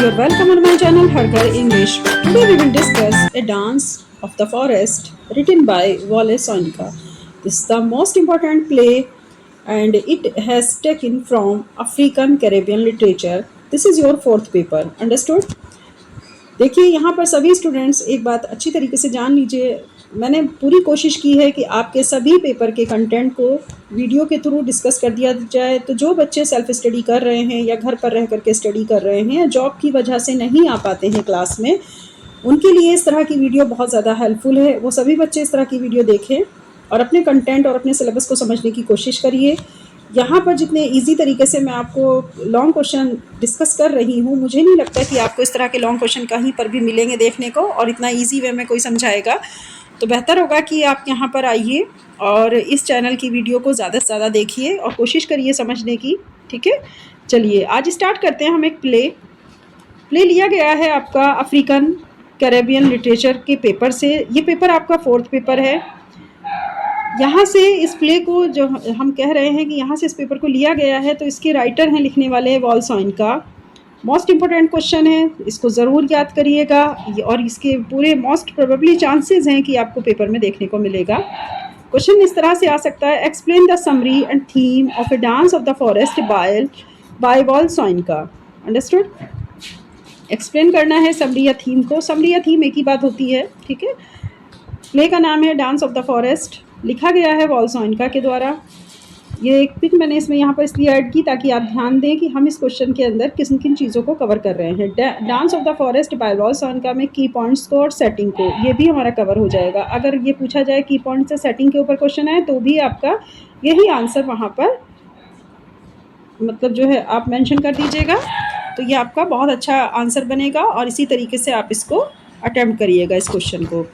you're welcome on my channel Harkar English. Today we will discuss A Dance of the Forest written by Wallace Soyinka. This is the most important play and it has taken from African Caribbean literature. This is your fourth paper. Understood? देखिए यहाँ पर सभी students एक बात अच्छी तरीके से जान लीजिए। मैंने पूरी कोशिश की है कि आपके सभी पेपर के कंटेंट को वीडियो के थ्रू डिस्कस कर दिया जाए। तो जो बच्चे सेल्फ स्टडी कर रहे हैं या घर पर रह करके स्टडी कर रहे हैं या जॉब की वजह से नहीं आ पाते हैं क्लास में, उनके लिए इस तरह की वीडियो बहुत ज़्यादा हेल्पफुल है। वो सभी बच्चे इस तरह की वीडियो देखें और अपने कंटेंट और अपने सिलेबस को समझने की कोशिश करिए। यहाँ पर जितने इजी तरीके से मैं आपको लॉन्ग क्वेश्चन डिस्कस कर रही हूँ, मुझे नहीं लगता कि आपको इस तरह के लॉन्ग क्वेश्चन कहीं पर भी मिलेंगे देखने को, और इतना इजी वे में कोई समझाएगा। तो बेहतर होगा कि आप यहाँ पर आइए और इस चैनल की वीडियो को ज़्यादा से ज़्यादा देखिए और कोशिश करिए समझने की। ठीक है, चलिए आज स्टार्ट करते हैं। हम एक प्ले लिया गया है आपका अफ्रीकन कैरेबियन लिटरेचर के पेपर से। ये पेपर आपका फोर्थ पेपर है। यहाँ से इस प्ले को जो हम कह रहे हैं कि यहाँ से इस पेपर को लिया गया है, तो इसके राइटर हैं, लिखने वाले हैं वॉल सोइनका। मोस्ट इम्पोर्टेंट क्वेश्चन है, इसको ज़रूर याद करिएगा और इसके पूरे मोस्ट प्रोबेबली चांसेस हैं कि आपको पेपर में देखने को मिलेगा। क्वेश्चन इस तरह से आ सकता है, explain the summary and theme of a dance of the forest by Wole Soyinka. Understood? Explain करना है समरी या थीम को। समरी या थीम एक ही बात होती है। ठीक है, प्ले का नाम है डांस ऑफ द फॉरेस्ट, लिखा गया है वॉल सोइनका के द्वारा। ये एक पिक मैंने इसमें यहाँ पर इसलिए ऐड की ताकि आप ध्यान दें कि हम इस क्वेश्चन के अंदर किन किन चीज़ों को कवर कर रहे हैं। Dance of the forest by Wole Soyinka में की पॉइंट्स को और सेटिंग को, ये भी हमारा कवर हो जाएगा। अगर ये पूछा जाए की पॉइंट से सेटिंग के ऊपर क्वेश्चन है तो भी आपका यही आंसर वहाँ पर मतलब जो है आप मेंशन कर दीजिएगा, तो ये आपका बहुत अच्छा आंसर बनेगा और इसी तरीके से आप इसको अटेम्प्ट करिएगा इस क्वेश्चन को।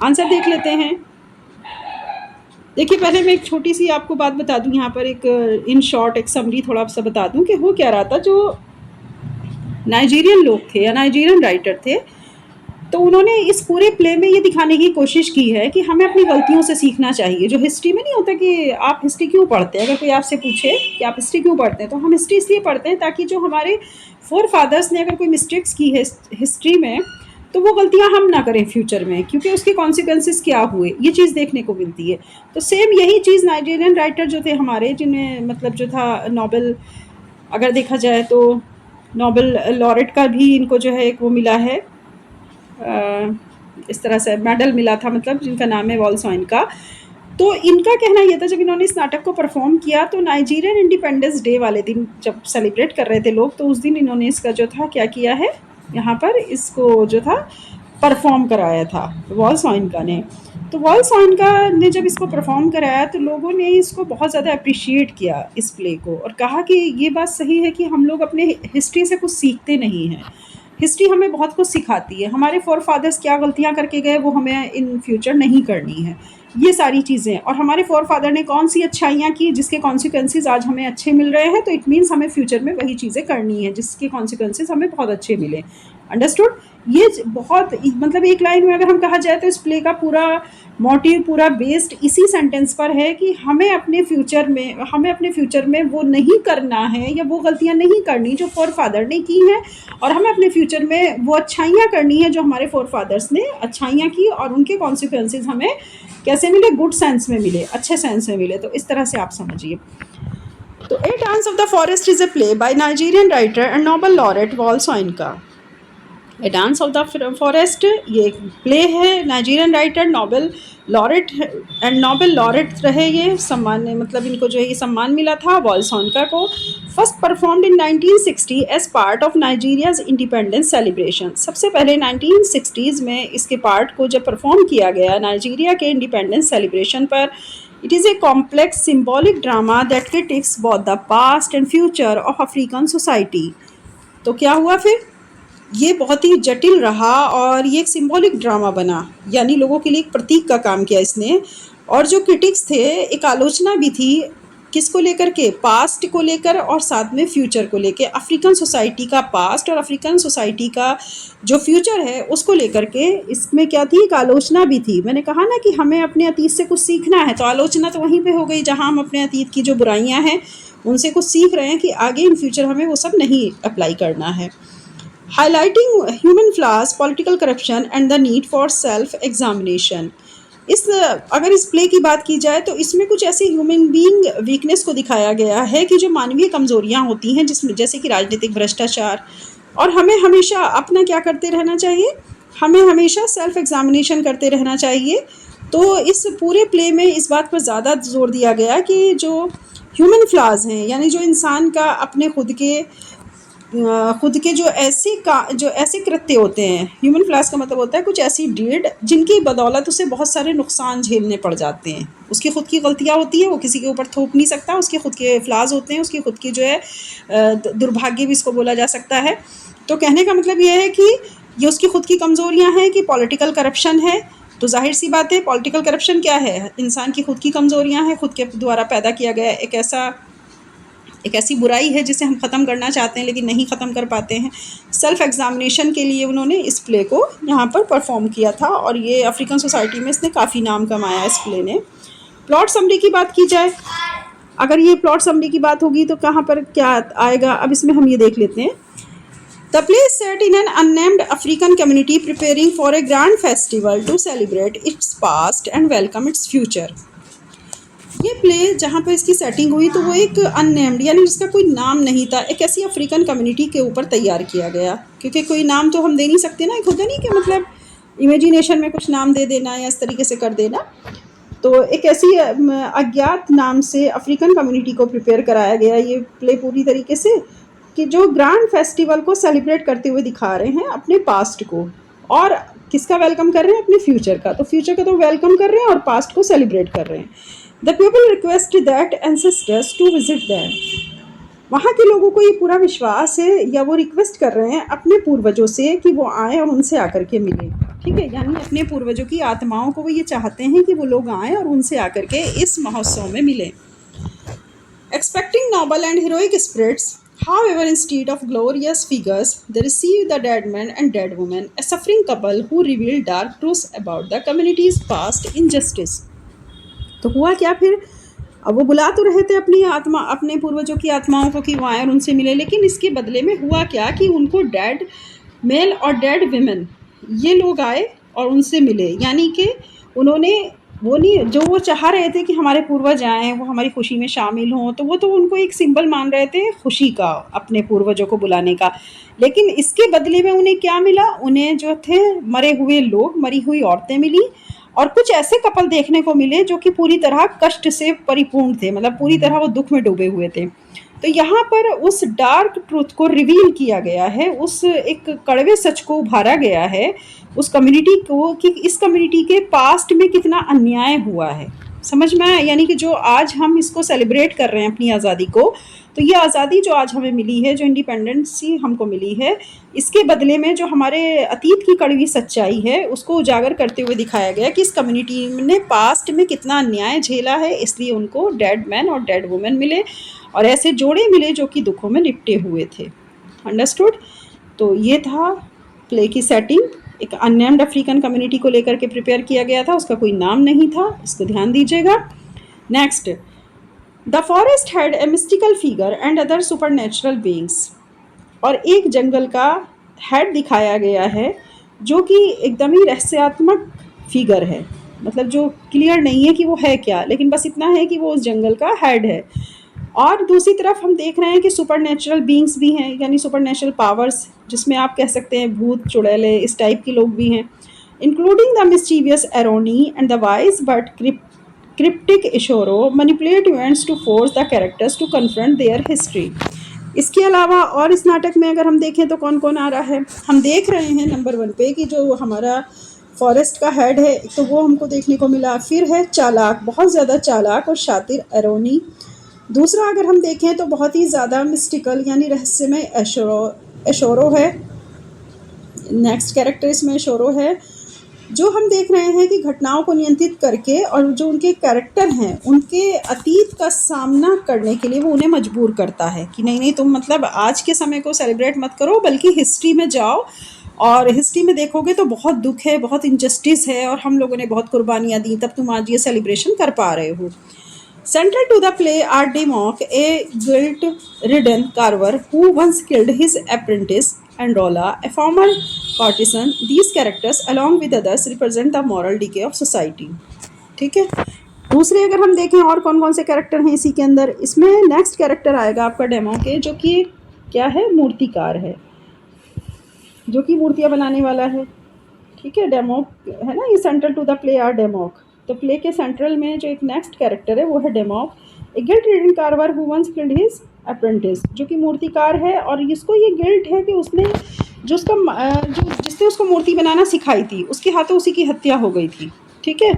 आंसर देख लेते हैं। देखिए, पहले मैं एक छोटी सी आपको बात बता दूं, यहाँ पर एक इन शॉर्ट एक समरी थोड़ा सा बता दूं कि हो क्या रहा था। जो नाइजीरियन लोग थे या नाइजीरियन राइटर थे, तो उन्होंने इस पूरे प्ले में ये दिखाने की कोशिश की है कि हमें अपनी गलतियों से सीखना चाहिए। जो हिस्ट्री में नहीं होता कि आप हिस्ट्री क्यों पढ़ते हैं, अगर कोई आपसे पूछे कि आप हिस्ट्री क्यों पढ़ते हैं, तो हम हिस्ट्री इसलिए पढ़ते हैं ताकि जो हमारे फोर फादर्स ने अगर कोई मिस्टेक्स की है हिस्ट्री में, तो वो गलतियां हम ना करें फ्यूचर में, क्योंकि उसके कॉन्सिक्वेंसेस क्या हुए ये चीज़ देखने को मिलती है। तो सेम यही चीज़ नाइजीरियन राइटर जो थे हमारे, जिन्हें मतलब जो था नोबेल, अगर देखा जाए तो नोबेल लॉरेट का भी इनको जो है एक वो मिला है, इस तरह से मेडल मिला था, मतलब जिनका नाम है वॉल सोइनका। तो इनका कहना यह था, जब इन्होंने इस नाटक को परफॉर्म किया तो नाइजीरियन इंडिपेंडेंस डे वाले दिन जब सेलिब्रेट कर रहे थे लोग, तो उस दिन इन्होंने इसका जो था क्या किया है, यहाँ पर इसको जो था परफॉर्म कराया था वॉल सोइनका ने। तो वॉल सोइनका ने जब इसको परफॉर्म कराया तो लोगों ने इसको बहुत ज़्यादा अप्रिशिएट किया इस प्ले को, और कहा कि ये बात सही है कि हम लोग अपने हिस्ट्री से कुछ सीखते नहीं हैं। हिस्ट्री हमें बहुत कुछ सिखाती है, हमारे फोर फादर्स क्या गलतियाँ करके गए वो हमें इन फ्यूचर नहीं करनी है, ये सारी चीज़ें। और हमारे फोर फादर ने कौन सी अच्छाइयाँ की जिसके कॉन्सिक्वेंसेस आज हमें अच्छे मिल रहे हैं, तो इट मीन्स हमें फ्यूचर में वही चीज़ें करनी है जिसके कॉन्सिक्वेंसेस हमें बहुत अच्छे मिले। अंडरस्टूड? ये बहुत मतलब एक लाइन में अगर हम कहा जाए तो इस प्ले का पूरा मोटिव पूरा बेस्ड इसी सेंटेंस पर है कि हमें अपने फ्यूचर में वो नहीं करना है या वो गलतियां नहीं करनी जो फोर फादर ने की हैं, और हमें अपने फ्यूचर में वो अच्छाइयाँ करनी है जो हमारे फोर फादर्स ने अच्छाइयाँ की, और उनके कॉन्सिक्वेंसेस हमें कैसे मिले, गुड सेंस में मिले, अच्छे सेंस में मिले। तो इस तरह से आप समझिए। तो a dance of the forest is a play by Nigerian writer and Nobel laureate Wole Soyinka. A dance of the forest ये एक प्ले है, Nigerian writer Nobel laureate and Nobel laureate रहे ये, सम्मान मतलब इनको जो है ये सम्मान मिला था वॉल सोइनका को। First performed in 1960 as part of Nigeria's independence celebration. सबसे पहले 1960s में इसके पार्ट को जब परफॉर्म किया गया नाइजीरिया के इंडिपेंडेंस सेलिब्रेशन पर। It is a complex symbolic drama that critics both the past and future of African society. तो क्या हुआ फिर, ये बहुत ही जटिल रहा और ये एक सिंबॉलिक ड्रामा बना, यानी लोगों के लिए एक प्रतीक का काम किया इसने। और जो क्रिटिक्स थे, एक आलोचना भी थी किसको लेकर के, पास्ट को लेकर और साथ में फ्यूचर को लेकर, अफ्रीकन सोसाइटी का पास्ट और अफ्रीकन सोसाइटी का जो फ्यूचर है उसको लेकर के इसमें क्या थी, एक आलोचना भी थी। मैंने कहा ना कि हमें अपने अतीत से कुछ सीखना है, तो आलोचना तो वहीं पे हो गई जहां हम अपने अतीत की जो बुराइयां हैं उनसे कुछ सीख रहे हैं कि आगे इन फ्यूचर हमें वो सब नहीं अप्लाई करना है। highlighting human flaws, political corruption, and the need for self examination. इस अगर इस प्ले की बात की जाए तो इसमें कुछ ऐसे ह्यूमन बीइंग वीकनेस को दिखाया गया है कि जो मानवीय कमजोरियां होती हैं, जिसमें जैसे कि राजनीतिक भ्रष्टाचार। और हमें हमेशा अपना क्या करते रहना चाहिए, हमें हमेशा सेल्फ एग्जामिनेशन करते रहना चाहिए। तो इस पूरे प्ले में इस बात पर ज़्यादा जोर दिया गया कि जो ह्यूमन फ्लाज हैं, यानी जो इंसान का अपने खुद के जो ऐसे कृत्य होते हैं, ह्यूमन फ्लास का मतलब होता है कुछ ऐसी डीड जिनकी बदौलत उसे बहुत सारे नुकसान झेलने पड़ जाते हैं। उसकी खुद की गलतियाँ होती हैं, वो किसी के ऊपर थोप नहीं सकता, उसके खुद के फ्लाज होते हैं, उसकी खुद की जो है दुर्भाग्य भी इसको बोला जा सकता है। तो कहने का मतलब ये है कि ये उसकी खुद की कमज़ोरियाँ हैं कि पॉलिटिकल करप्शन है। तो जाहिर सी बात है, पॉलिटिकल करप्शन क्या है, इंसान की खुद की कमज़ोरियाँ हैं, खुद के द्वारा पैदा किया गया एक ऐसी बुराई है जिसे हम ख़त्म करना चाहते हैं लेकिन नहीं ख़त्म कर पाते हैं। सेल्फ एग्जामिनेशन के लिए उन्होंने इस प्ले को यहाँ पर परफॉर्म किया था और ये अफ्रीकन सोसाइटी में इसने काफ़ी नाम कमाया इस प्ले ने। प्लॉट समरी की बात की जाए, अगर ये प्लॉट समरी की बात होगी तो कहाँ पर क्या आएगा, अब इसमें हम ये देख लेते हैं। The play is set in an unnamed African community preparing for a grand festival to celebrate its past and welcome its future. ये प्ले जहाँ पर इसकी सेटिंग हुई तो वो एक अननेम्ड, यानी जिसका कोई नाम नहीं था, एक ऐसी अफ्रीकन कम्युनिटी के ऊपर तैयार किया गया। क्योंकि कोई नाम तो हम दे नहीं सकते ना, एक होता नहीं कि मतलब इमेजिनेशन में कुछ नाम दे देना या इस तरीके से कर देना। तो एक ऐसी अज्ञात नाम से अफ्रीकन कम्युनिटी को प्रिपेयर कराया गया ये प्ले पूरी तरीके से, कि जो ग्रैंड फेस्टिवल को सेलिब्रेट करते हुए दिखा रहे हैं अपने पास्ट को, और किसका वेलकम कर रहे हैं, अपने फ्यूचर का। तो फ्यूचर का तो वेलकम कर रहे हैं और पास्ट को सेलिब्रेट कर रहे हैं। The people request that ancestors to visit them. वहाँ के लोगों को ये पूरा विश्वास है या वो रिक्वेस्ट कर रहे हैं अपने पूर्वजों से कि वो आए और उनसे आकर के मिले। ठीक है, यानी अपने पूर्वजों की आत्माओं को वो ये चाहते हैं कि वो लोग आएँ और उनसे आकर के इस महोत्सव में मिलें। Expecting noble and heroic spirits, however, instead of glorious figures, they receive the dead man and dead woman, a suffering couple who reveal dark truths about the community's past injustice. तो हुआ क्या फिर, अब वो बुला तो रहे थे अपने पूर्वजों की आत्माओं को कि वो आए और उनसे मिले, लेकिन इसके बदले में हुआ क्या कि उनको डेड मेल और डेड विमेन ये लोग आए और उनसे मिले। यानी कि उन्होंने वो नहीं, जो वो चाह रहे थे कि हमारे पूर्वज आएँ, वो हमारी खुशी में शामिल हों, तो वो तो उनको एक सिंबल मान रहे थे खुशी का, अपने पूर्वजों को बुलाने का। लेकिन इसके बदले में उन्हें क्या मिला, उन्हें जो थे मरे हुए लोग, मरी हुई औरतें मिली और कुछ ऐसे कपल देखने को मिले जो कि पूरी तरह कष्ट से परिपूर्ण थे, मतलब पूरी तरह वो दुख में डूबे हुए थे। तो यहाँ पर उस डार्क ट्रूथ को रिवील किया गया है, उस एक कड़वे सच को उभारा गया है उस कम्युनिटी को, कि इस कम्युनिटी के पास्ट में कितना अन्याय हुआ है। समझ में आया, यानी कि जो आज हम इसको सेलिब्रेट कर रहे हैं अपनी आज़ादी को, तो ये आज़ादी जो आज हमें मिली है, जो इंडिपेंडेंसी हमको मिली है, इसके बदले में जो हमारे अतीत की कड़वी सच्चाई है उसको उजागर करते हुए दिखाया गया कि इस कम्युनिटी ने पास्ट में कितना अन्याय झेला है, इसलिए उनको डेड मैन और डेड वुमेन मिले और ऐसे जोड़े मिले जो कि दुखों में निपटे हुए थे। अंडरस्टूड। तो ये था प्ले की सेटिंग, एक अननेम्ड अफ्रीकन कम्युनिटी को लेकर के प्रिपेयर किया गया था, उसका कोई नाम नहीं था, इसको ध्यान दीजिएगा। Next, the forest had a mystical figure and other supernatural beings. और एक जंगल का हेड दिखाया गया है जो कि एकदम ही रहस्यात्मक फिगर है, मतलब जो क्लियर नहीं है कि वो है क्या, लेकिन बस इतना है कि वो उस जंगल का हेड है। और दूसरी तरफ हम देख रहे हैं कि सुपर नेचुरल बींग्स भी हैं, यानी सुपर नेचुरल पावर्स, जिसमें आप कह सकते हैं भूत चुड़ैले इस टाइप के लोग भी हैं, including the mischievous Aroni and the wise but cryptic Eshuoro manipulate events to force the characters to confront their history. इसके अलावा और इस नाटक में अगर हम देखें तो कौन कौन आ रहा है, हम देख रहे हैं नंबर 1 पे कि जो हमारा फॉरेस्ट का हेड है तो वो हमको देखने को मिला। फिर है चालाक, बहुत ज़्यादा चालाक और शातिर एरोनी। दूसरा अगर हम देखें तो बहुत ही ज़्यादा मिस्टिकल यानी रहस्यमय एशोरो है। नेक्स्ट कैरेक्टर इसमें एशोरो है, जो हम देख रहे हैं कि घटनाओं को नियंत्रित करके और जो उनके कैरेक्टर हैं उनके अतीत का सामना करने के लिए वो उन्हें मजबूर करता है कि नहीं नहीं तुम मतलब आज के समय को सेलिब्रेट मत करो, बल्कि हिस्ट्री में जाओ और हिस्ट्री में देखोगे तो बहुत दुख है, बहुत इनजस्टिस है और हम लोगों ने बहुत कुर्बानियाँ दी, तब तुम आज ये सेलिब्रेशन कर पा रहे हो। Central to the play are Demok, a guilt-ridden carver who once killed his apprentice, and Rolla, a former courtesan. These characters, along with others, represent the moral decay of society. ठीक है। दूसरे अगर हम देखें और कौन कौन से कैरेक्टर हैं इसी के अंदर, इसमें नेक्स्ट कैरेक्टर आएगा आपका डेमो के, जो कि क्या है, मूर्तिकार है, जो कि मूर्तियाँ बनाने वाला है। ठीक है, डेमोक है ना, ये central to the play are Demoke. तो प्ले के सेंट्रल में जो एक नेक्स्ट कैरेक्टर है वो है Demoke, a guilt ridden carver who once killed his apprentice, जो कि मूर्तिकार है और इसको ये गिल्ट है कि उसने जो उसका जो जिसने उसको मूर्ति बनाना सिखाई थी उसके हाथों उसी की हत्या हो गई थी। ठीक है,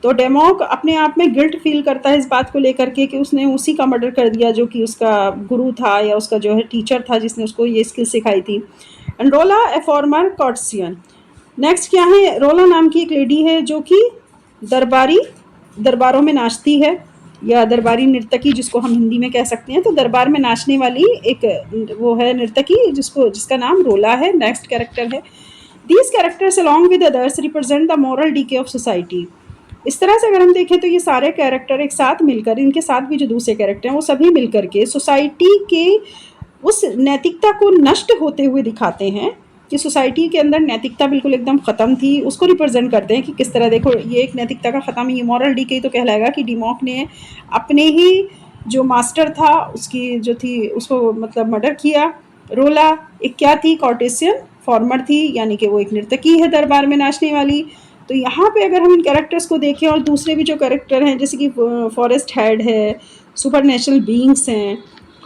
तो डेमोक अपने आप में गिल्ट फील करता है इस बात को लेकर के कि उसने उसी का मर्डर कर दिया जो कि उसका गुरु था या उसका जो है टीचर था जिसने उसको ये स्किल सिखाई थी। एंड रोला, ए फॉर्मर कॉर्टसियन। नेक्स्ट क्या है, रोला नाम की एक लेडी है जो कि दरबारों में नाचती है, या दरबारी नर्तकी जिसको हम हिंदी में कह सकते हैं। तो दरबार में नाचने वाली एक वो है नर्तकी जिसका नाम रोला है। नेक्स्ट कैरेक्टर है, these characters along with others represent the moral DK of society. इस तरह से अगर हम देखें तो ये सारे कैरेक्टर एक साथ मिलकर, इनके साथ भी जो दूसरे कैरेक्टर हैं वो सभी मिलकर के सोसाइटी के उस नैतिकता को नष्ट होते हुए दिखाते हैं कि सोसाइटी के अंदर नैतिकता बिल्कुल एकदम ख़त्म थी, उसको रिप्रेजेंट करते हैं कि किस तरह, देखो ये एक नैतिकता का ख़त्म, ये मॉरल डीके तो कहलाएगा कि डिमॉक ने अपने ही जो मास्टर था उसकी जो थी उसको मतलब मर्डर किया। रोला एक क्या थी, कॉर्टेसियन फॉर्मर थी, यानी कि वो एक नर्तकी है दरबार में नाचने वाली। तो यहाँ पे अगर हम इन कैरेक्टर्स को देखें और दूसरे भी जो कैरेक्टर हैं जैसे कि फॉरेस्ट हेड है, सुपर नेचुरल बींग्स हैं,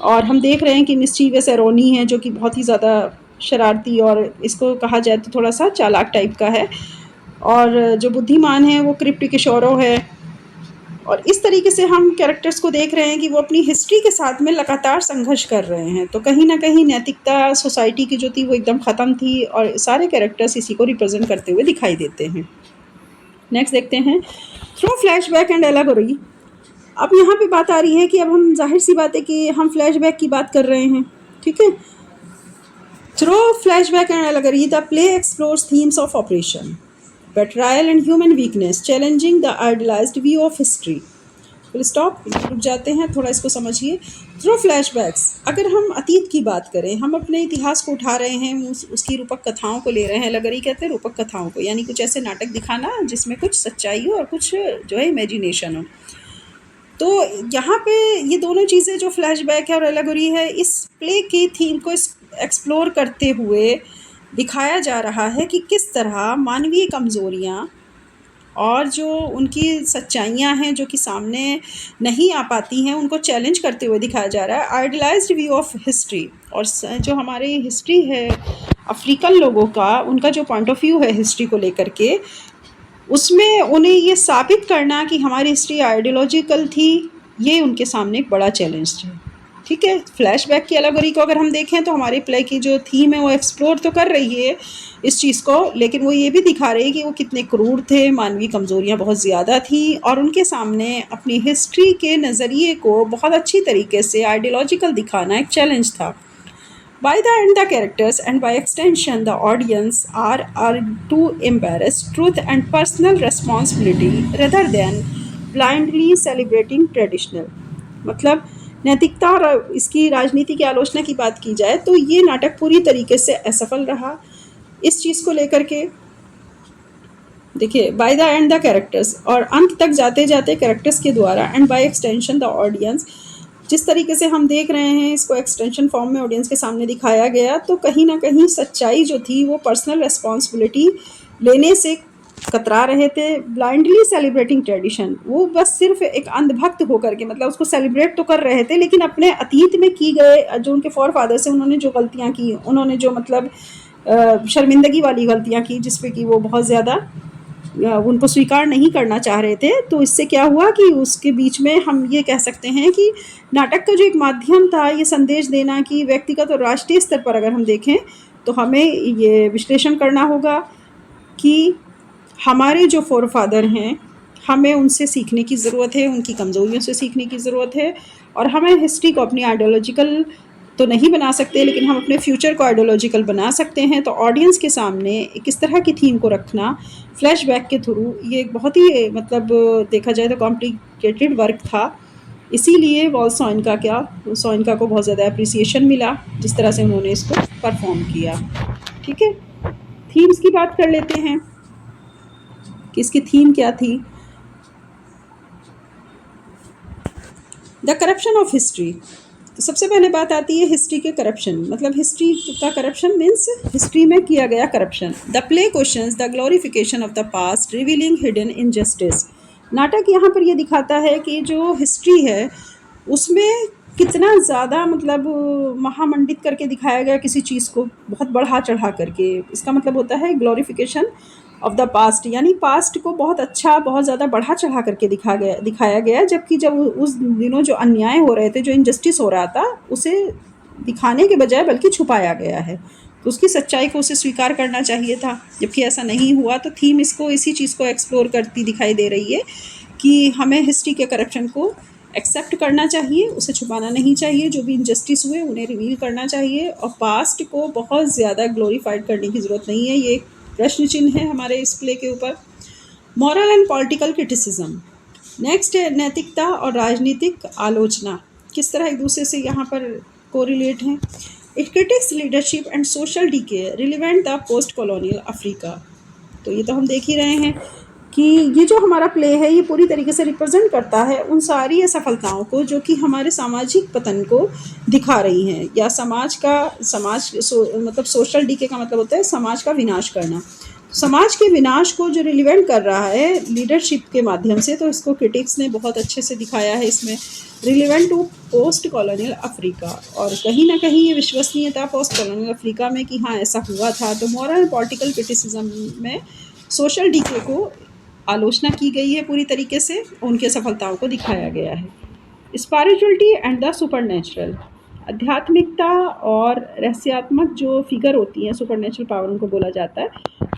और हम देख रहे हैं कि मिस्चीवियस एरोनी है जो कि बहुत ही ज़्यादा शरारती और इसको कहा जाए तो थोड़ा सा चालाक टाइप का है, और जो बुद्धिमान है वो क्रिप्टी किशोरो है। और इस तरीके से हम कैरेक्टर्स को देख रहे हैं कि वो अपनी हिस्ट्री के साथ में लगातार संघर्ष कर रहे हैं। तो कहीं ना कहीं नैतिकता सोसाइटी की जो थी वो एकदम ख़त्म थी, और सारे कैरेक्टर्स इसी को रिप्रेजेंट करते हुए दिखाई देते हैं। नेक्स्ट देखते हैं, थ्रू फ्लैशबैक एंड एलेगोरी। अब यहाँ पे बात आ रही है कि अब हम जाहिर सी बात है कि हम फ्लैशबैक की बात कर रहे हैं। ठीक है, through flashback and allegory the play explores themes of operation, betrayal and human weakness, challenging the idealized view of history. फिर स्टॉप, रुक जाते हैं, थोड़ा इसको समझिए। थ्रू फ्लैशबैक्स, अगर हम अतीत की बात करें, हम अपने इतिहास को उठा रहे हैं, उसकी रूपक कथाओं को ले रहे हैं। लगरी कहते हैं रूपक कथाओं को, यानी कुछ ऐसे नाटक दिखाना जिसमें कुछ सच्चाई हो और कुछ जो है इमेजिनेशन हो। तो यहाँ पे ये दोनों चीज़ें जो फ्लैशबैक है और एलेगोरी है, इस प्ले की थीम को एक्सप्लोर करते हुए दिखाया जा रहा है कि किस तरह मानवीय कमज़ोरियाँ और जो उनकी सच्चाइयाँ हैं जो कि सामने नहीं आ पाती हैं, उनको चैलेंज करते हुए दिखाया जा रहा है। आइडियलाइज्ड व्यू ऑफ हिस्ट्री, और जो हमारी हिस्ट्री है अफ्रीकन लोगों का, उनका जो पॉइंट ऑफ व्यू है हिस्ट्री को लेकर के, उसमें उन्हें ये साबित करना कि हमारी हिस्ट्री आइडियोलॉजिकल थी, ये उनके सामने एक बड़ा चैलेंज है। ठीक है, फ्लैशबैक की एलेगोरी को अगर हम देखें तो हमारे प्ले की जो थीम है वो एक्सप्लोर तो कर रही है इस चीज़ को, लेकिन वो ये भी दिखा रही है कि वो कितने क्रूर थे, मानवीय कमज़ोरियाँ बहुत ज़्यादा थी, और उनके सामने अपनी हिस्ट्री के नज़रिए को बहुत अच्छी तरीके से आइडियोलॉजिकल दिखाना एक चैलेंज था। By the end, the characters and by extension the audience are to embrace truth and personal responsibility rather than blindly celebrating traditional। मतलब नैतिकता और इसकी राजनीति की आलोचना की बात की जाए तो ये नाटक पूरी तरीके से असफल रहा इस चीज़ को लेकर के। देखिए, by the end the characters, और अंत तक जाते जाते कैरेक्टर्स के द्वारा, and by extension the audience, जिस तरीके से हम देख रहे हैं इसको एक्सटेंशन फॉर्म में ऑडियंस के सामने दिखाया गया, तो कहीं ना कहीं सच्चाई जो थी वो पर्सनल रेस्पॉन्सिबिलिटी लेने से कतरा रहे थे। ब्लाइंडली सेलिब्रेटिंग ट्रेडिशन, वो बस सिर्फ एक अंधभक्त होकर के, मतलब उसको सेलिब्रेट तो कर रहे थे, लेकिन अपने अतीत में की गए जो उनके फॉर फादर्स हैं, उन्होंने जो गलतियाँ की, उन्होंने जो मतलब शर्मिंदगी वाली गलतियाँ की जिसपे कि वो बहुत ज़्यादा उनको स्वीकार नहीं करना चाह रहे थे। तो इससे क्या हुआ कि उसके बीच में हम ये कह सकते हैं कि नाटक का जो एक माध्यम था ये संदेश देना कि व्यक्तिगत और राष्ट्रीय स्तर पर अगर हम देखें तो हमें ये विश्लेषण करना होगा कि हमारे जो फोर फादर हैं, हमें उनसे सीखने की ज़रूरत है, उनकी कमज़ोरियों से सीखने की ज़रूरत है, और हमें हिस्ट्री को अपनी आइडियोलॉजिकल तो नहीं बना सकते, लेकिन हम अपने फ्यूचर को आइडियोलॉजिकल बना सकते हैं। तो ऑडियंस के सामने किस तरह की थीम को रखना फ्लैशबैक के थ्रू, ये एक बहुत ही मतलब देखा जाए तो कॉम्प्लिकेटेड वर्क था, इसीलिए सोइनका को बहुत ज़्यादा अप्रिसिएशन मिला जिस तरह से उन्होंने इसको परफॉर्म किया। ठीक है, थीम्स की बात कर लेते हैं कि इसकी थीम क्या थी। The corruption of history. तो सबसे पहले बात आती है हिस्ट्री के करप्शन, मतलब हिस्ट्री का करप्शन मीन्स हिस्ट्री में किया गया corruption. The play questions the glorification of the past revealing hidden injustice. नाटक यहाँ पर ये दिखाता है कि जो हिस्ट्री है उसमें कितना ज़्यादा मतलब महामंडित करके दिखाया गया किसी चीज़ को, बहुत बढ़ा चढ़ा करके। इसका मतलब होता है ग्लोरिफिकेशन ऑफ द पास्ट, यानी पास्ट को बहुत अच्छा, बहुत ज़्यादा बढ़ा चढ़ा करके दिखाया गया, जबकि जब उस दिनों जो अन्याय हो रहे थे, जो इनजस्टिस हो रहा था, उसे दिखाने के बजाय बल्कि छुपाया गया है। तो उसकी सच्चाई को उसे स्वीकार करना चाहिए था, जबकि ऐसा नहीं हुआ। तो थीम इसको इसी चीज़ को एक्सप्लोर करती दिखाई दे रही है कि हमें हिस्ट्री के करप्शन को एक्सेप्ट करना चाहिए, उसे छुपाना नहीं चाहिए। जो भी इनजस्टिस हुए उन्हें रिवील करना चाहिए, और पास्ट को बहुत ज़्यादा ग्लोरीफाइड करने की ज़रूरत नहीं है। ये एक प्रश्न चिन्ह है हमारे इस प्ले के ऊपर। Moral and political criticism. Next है नैतिकता और राजनीतिक आलोचना, किस तरह एक दूसरे से यहाँ पर कोरिलेट हैं। It critics leadership and social decay relevant the post colonial Africa. तो ये तो हम देख ही रहे हैं कि ये जो हमारा प्ले है ये पूरी तरीके से रिप्रेजेंट करता है उन सारी असफलताओं को जो कि हमारे सामाजिक पतन को दिखा रही हैं, या मतलब सोशल डीके का मतलब होता है समाज का विनाश करना। समाज के विनाश को जो रिलेवेंट कर रहा है लीडरशिप के माध्यम से, तो इसको क्रिटिक्स ने बहुत अच्छे से दिखाया है इसमें। Relevant to post colonial Africa, और कहीं ना कहीं ये विश्वसनीयता पोस्ट कॉलोनियल अफ्रीका में कि हाँ ऐसा हुआ था। तो मॉरल एंड पॉलिटिकल क्रिटिसिज्म में सोशल डीके को आलोचना की गई है पूरी तरीके से, उनके सफलताओं को दिखाया गया है। Spirituality and the supernatural. आध्यात्मिकता और रहस्यात्मक जो फिगर होती हैं, सुपरनेचुरल पावर उनको बोला जाता है,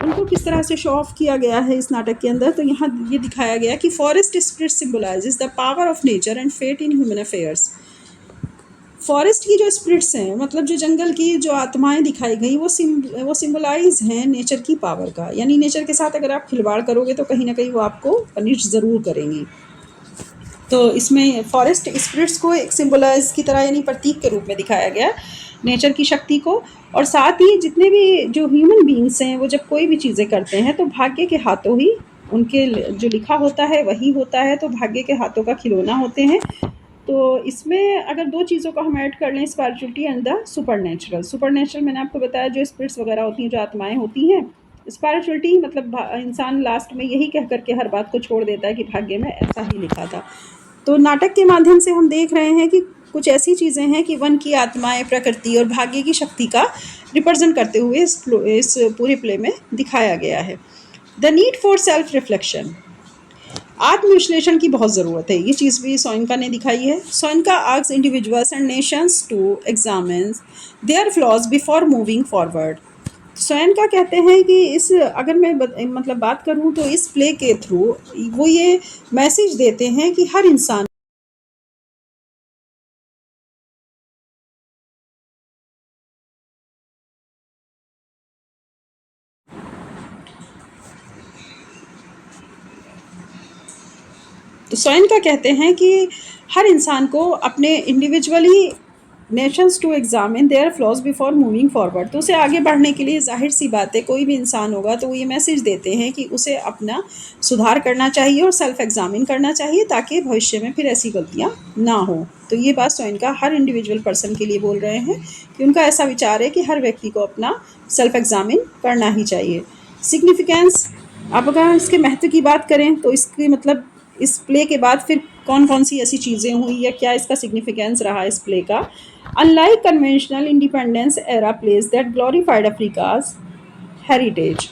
उनको किस तरह से शो ऑफ किया गया है इस नाटक के अंदर। तो यहाँ ये दिखाया गया कि forest spirit symbolises the power of nature and fate in human affairs. Forest की जो स्पिरिट्स हैं, मतलब जो जंगल की जो आत्माएं दिखाई गई, वो सिम्बलाइज हैं नेचर की पावर का। यानी नेचर के साथ अगर आप खिलवाड़ करोगे तो कहीं ना कहीं वो आपको पनिश ज़रूर करेंगी। तो इसमें फॉरेस्ट स्पिरिट्स को एक सिम्बलाइज की तरह, यानी प्रतीक के रूप में दिखाया गया नेचर की शक्ति को। और साथ ही जितने भी जो ह्यूमन बींग्स हैं वो जब कोई भी चीज़ें करते हैं तो भाग्य के हाथों ही उनके जो लिखा होता है वही होता है, तो भाग्य के हाथों का खिलौना होते हैं। तो इसमें अगर दो चीज़ों को हम ऐड कर लें, spirituality and the super natural मैंने आपको बताया जो स्पिरिट्स वगैरह होती हैं, जो आत्माएं होती हैं। स्पिरिचुअलिटी मतलब इंसान लास्ट में यही कह करके हर बात को छोड़ देता है कि भाग्य में ऐसा ही लिखा था। तो नाटक के माध्यम से हम देख रहे हैं कि कुछ ऐसी चीज़ें हैं कि वन की आत्माएं, प्रकृति और भाग्य की शक्ति का रिप्रेजेंट करते हुए इस पूरे प्ले में दिखाया गया है। The need for self reflection. आत्मविश्लेषण की बहुत ज़रूरत है, ये चीज़ भी सोइनका ने दिखाई है। Soyinka asks individuals and nations to examine their flaws before moving forward. Soyinka कहते हैं कि इस अगर मैं मतलब बात करूं तो इस प्ले के थ्रू वो ये मैसेज देते हैं कि हर इंसान तो सोइनका कहते हैं कि हर इंसान को अपने individually nations to examine their flaws before moving forward. तो उसे आगे बढ़ने के लिए जाहिर सी बात है कोई भी इंसान होगा तो वो ये मैसेज देते हैं कि उसे अपना सुधार करना चाहिए और सेल्फ एग्जामिन करना चाहिए, ताकि भविष्य में फिर ऐसी गलतियाँ ना हो। तो ये बात सोइनका हर इंडिविजुअल पर्सन के लिए बोल रहे हैं कि उनका ऐसा विचार है कि हर व्यक्ति को अपना सेल्फ एग्जामिन करना ही चाहिए। सिग्निफिकेंस। अब अगर इसके महत्व की बात करें तो इसकी मतलब इस प्ले के बाद फिर कौन कौन सी ऐसी चीज़ें हुई या क्या इसका सिग्निफिकेंस रहा इस प्ले का। Unlike conventional independence era place that glorified Africa's heritage.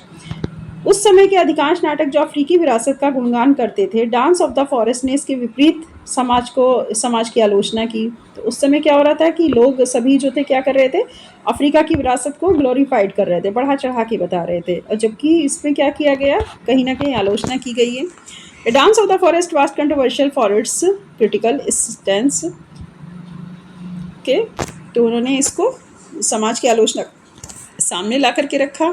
उस समय के अधिकांश नाटक जो अफ्रीकी विरासत का गुणगान करते थे, डांस ऑफ द फॉरेस्ट ने इसके विपरीत समाज की आलोचना की। तो उस समय क्या हो रहा था कि लोग सभी जो थे क्या कर रहे थे, अफ्रीका की विरासत को ग्लोरीफाइड कर रहे थे, बढ़ा चढ़ा के बता रहे थे, और जबकि इसमें क्या किया गया, कहीं ना कहीं आलोचना की गई है। A Dance of the Forest was controversial for its critical stance के, तो उन्होंने इसको समाज की आलोचना सामने ला करके रखा।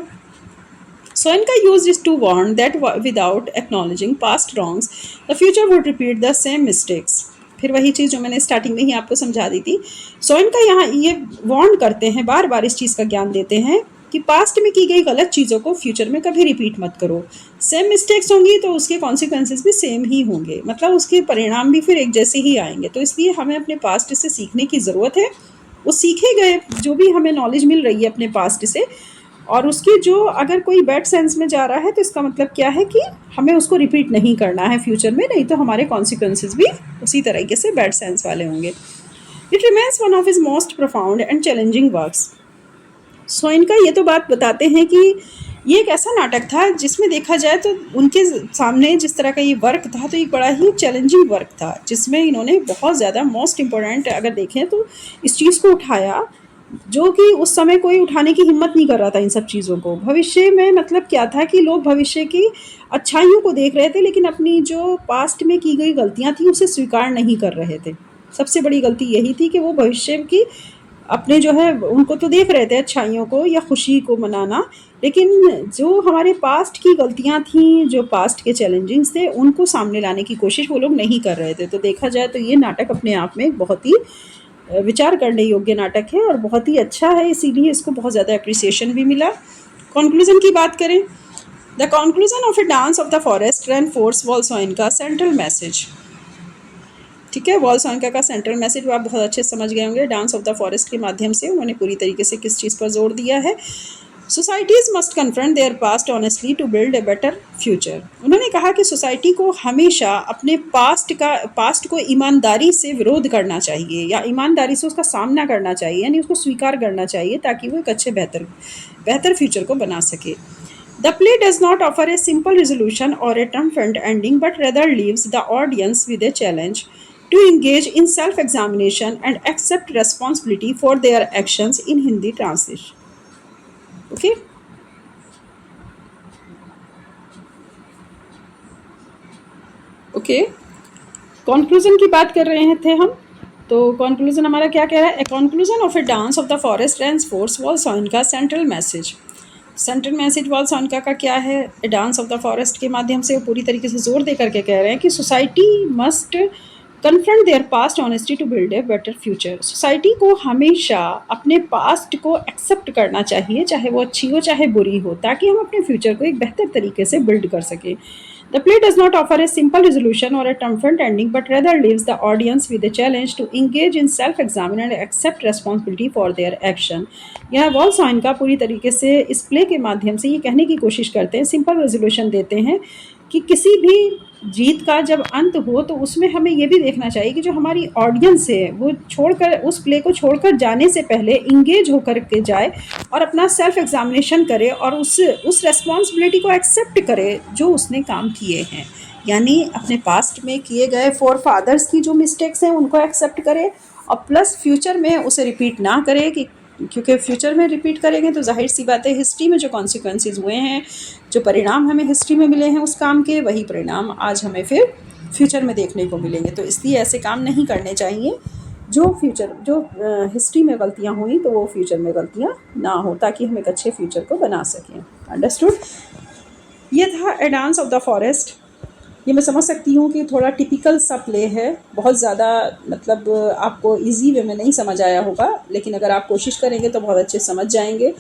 Soinka used this to warn that without acknowledging past wrongs, the future would repeat the same mistakes. फिर वही चीज़ जो मैंने स्टार्टिंग में ही आपको समझा दी थी। सोइनका यहाँ ये वार्न करते हैं, बार बार इस चीज़ का ज्ञान देते हैं कि पास्ट में की गई गलत चीज़ों को फ्यूचर में कभी रिपीट मत करो। सेम मिस्टेक्स होंगी तो उसके कॉन्सिक्वेंसेस भी सेम ही होंगे, मतलब उसके परिणाम भी फिर एक जैसे ही आएंगे। तो इसलिए हमें अपने पास्ट से सीखने की ज़रूरत है। वो सीखे गए जो भी हमें नॉलेज मिल रही है अपने पास्ट से, और उसकी जो अगर कोई बैड सेंस में जा रहा है तो इसका मतलब क्या है कि हमें उसको रिपीट नहीं करना है फ्यूचर में, नहीं तो हमारे कॉन्सिक्वेंसेस भी उसी तरीके से बैड सेंस वाले होंगे। It remains one of his most profound and challenging works. Soyinka ये तो बात बताते हैं कि ये एक ऐसा नाटक था जिसमें देखा जाए तो उनके सामने जिस तरह का ये वर्क था तो एक बड़ा ही चैलेंजिंग वर्क था, जिसमें इन्होंने बहुत ज़्यादा मोस्ट इम्पोर्टेंट अगर देखें तो इस चीज़ को उठाया जो कि उस समय कोई उठाने की हिम्मत नहीं कर रहा था इन सब चीज़ों को। भविष्य में मतलब क्या था कि लोग भविष्य की अच्छाइयों को देख रहे थे, लेकिन अपनी जो पास्ट में की गई गलतियां थी उसे स्वीकार नहीं कर रहे थे। सबसे बड़ी गलती यही थी कि वो भविष्य की अपने जो है उनको तो देख रहे थे अच्छाइयों को या खुशी को मनाना, लेकिन जो हमारे पास्ट की गलतियां थी, जो पास्ट के चैलेंजिंग्स थे, उनको सामने लाने की कोशिश वो लोग नहीं कर रहे थे। तो देखा जाए तो ये नाटक अपने आप में एक बहुत ही विचार करने योग्य नाटक है और बहुत ही अच्छा है, इसीलिए इसको बहुत ज़्यादा अप्रिसिएशन भी मिला। कंक्लूजन की बात करें, the conclusion of a dance of the forest reinforces Wole Soyinka central message. ठीक है, वॉलसोइनका का सेंट्रल मैसेज वो आप बहुत अच्छे समझ गए होंगे। डांस ऑफ द फॉरेस्ट के माध्यम से उन्होंने पूरी तरीके से किस चीज़ पर जोर दिया है। Societies must confront their past honestly to build a better future. उन्होंने कहा कि सोसाइटी को हमेशा अपने पास्ट को ईमानदारी से विरोध करना चाहिए या ईमानदारी से उसका सामना करना चाहिए, यानी उसको स्वीकार करना चाहिए ताकि वो एक अच्छे बेहतर फ्यूचर को बना सके। The play does not offer a simple resolution or a triumphant ending, but rather leaves the audience with a challenge to engage in self-examination and accept responsibility for their actions in Hindi translation. Okay? Okay. Conclusion की बात कर रहे थे हम, तो conclusion हमारा क्या कह रहा है? A conclusion of a dance of the forest reinforces Wole Soyinka central message. Central message Wole Soyinka का क्या है? A dance of the forest के माध्यम से वो पूरी तरीके से जोर दे करके कह रहे हैं कि society must confront their past honesty to build a better future. Society को हमेशा अपने पास्ट को एक्सेप्ट करना चाहिए, चाहे वो अच्छी हो चाहे बुरी हो, ताकि हम अपने फ्यूचर को एक बेहतर तरीके से बिल्ड कर सकें। The play does not offer a simple resolution or a triumphant ending, but rather leaves the audience with a challenge to engage in self-examine and accept responsibility for their action. यह वॉलसोइनका पूरी तरीके से इस play के माध्यम से ये कहने की कोशिश करते हैं, सिंपल रेजोल्यूशन देते हैं कि किसी भी जीत का जब अंत हो तो उसमें हमें ये भी देखना चाहिए कि जो हमारी ऑडियंस है वो छोड़कर उस प्ले को छोड़कर जाने से पहले इंगेज होकर के जाए और अपना सेल्फ एग्जामिनेशन करे और उस रेस्पॉन्सिबिलिटी को एक्सेप्ट करे जो उसने काम किए हैं, यानी अपने पास्ट में किए गए फोर फादर्स की जो मिस्टेक्स हैं उनको एक्सेप्ट करे और प्लस फ्यूचर में उसे रिपीट ना करे, कि क्योंकि फ्यूचर में रिपीट करेंगे तो जाहिर सी बात है हिस्ट्री में जो कॉन्सिक्वेंसेस हुए हैं, जो परिणाम हमें हिस्ट्री में मिले हैं उस काम के, वही परिणाम आज हमें फिर फ्यूचर में देखने को मिलेंगे। तो इसलिए ऐसे काम नहीं करने चाहिए जो हिस्ट्री में गलतियां हुई तो वो फ्यूचर में गलतियां ना हो, ताकि हम एक अच्छे फ्यूचर को बना सकें। अंडरस्टूड? ये था ए डांस ऑफ द फॉरेस्ट। ये मैं समझ सकती हूँ कि थोड़ा टिपिकल सा प्ले है, बहुत ज़्यादा मतलब आपको इजी वे में नहीं समझ आया होगा, लेकिन अगर आप कोशिश करेंगे तो बहुत अच्छे समझ जाएंगे।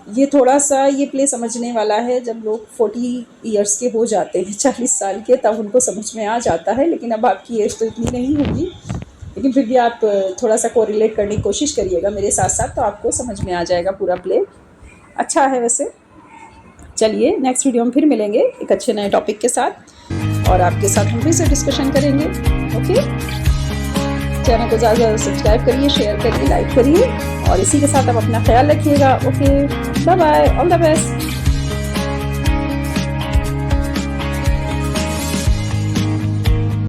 ये थोड़ा सा ये प्ले समझने वाला है जब लोग 40 इयर्स के हो जाते हैं, 40 साल के, तब उनको समझ में आ जाता है, लेकिन अब आपकी एज तो इतनी नहीं होगी, लेकिन फिर भी आप थोड़ा सा कोरिलेट करने की कोशिश करिएगा मेरे साथ साथ, तो आपको समझ में आ जाएगा पूरा प्ले। अच्छा है वैसे। चलिए नेक्स्ट वीडियो में फिर मिलेंगे एक अच्छे नए टॉपिक के साथ और आपके साथ हम फिर से डिस्कशन करेंगे। ओके, चैनल को ज़्यादा से ज़्यादा सब्सक्राइब करिए, शेयर करिए, लाइक करिए और इसी के साथ आप अपना ख्याल रखिएगा। Okay, bye bye, all the best.